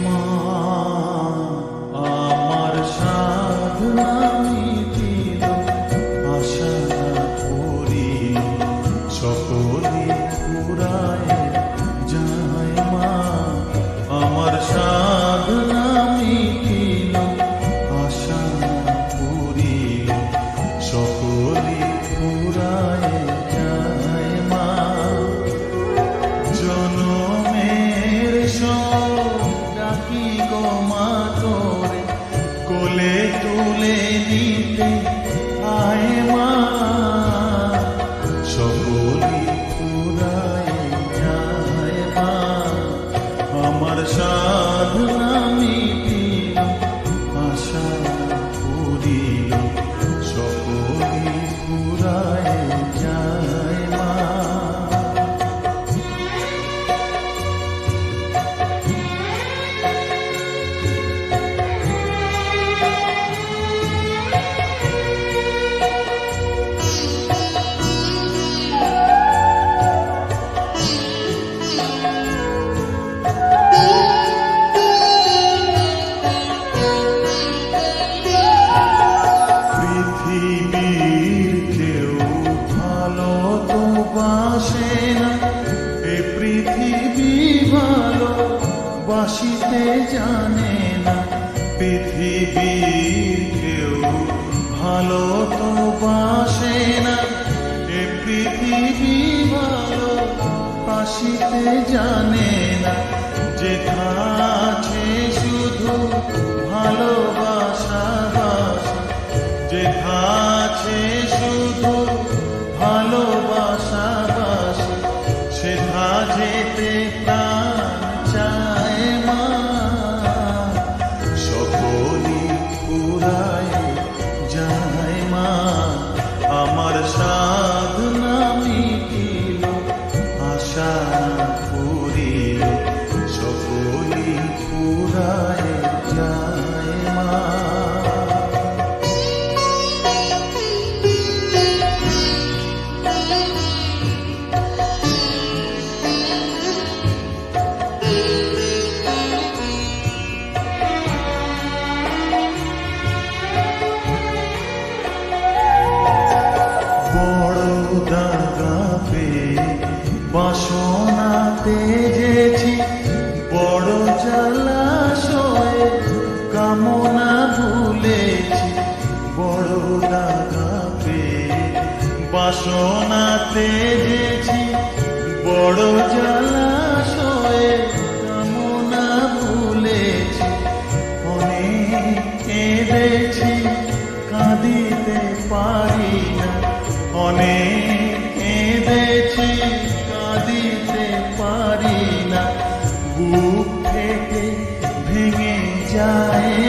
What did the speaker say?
মা আমার সাধনা মিটিল, আশা করিল সকলে ফুরায় যায়। মা আমার সাধনা মিটিল, আশা করিল সকলে ফুরায় যায়। মা জনমের ডাকি গো মা তোরে, কোলে তুলে নিতে আয় মা, সকলে ফুরায় যায়। মা আমার সাধনা মিটিল, আশা করিল সকলে ফুরায় যায়। মা পৃথিবীর কেউ ভালো তো বাসে না, এ পৃথিবী ভালো বাসিতে জানে না। পৃথিবীর কেউ ভালো তো বাসে না, এ পৃথিবী ভালো বাসিতে জানে না। যেথা আছে শুধু ভালোবাসা বাসা, যেথা আছে শুধু ভালোবাসা বাসা, সেথা যেতে প্রাণ চায়। মা সকলে ফুরায় যায়। মা আমার সাধনা মিটিল, আশা করিল সকলে ফুরায় যায়। মা বড় দাগা পেয়ে বাসনা তেজেছি, বড় জলাশয়ে কামনা ভুলেছি। বড় দাগা পেয়ে বাসনা তেজেছি, বড় জলাশয়ে কামনা ভুলেছি। অনেক কেঁদেছি কাঁদিতে পারি না, অনেক কেঁদেছি কাঁদিতে পারি না। বুক থেকে ভেঙে যায়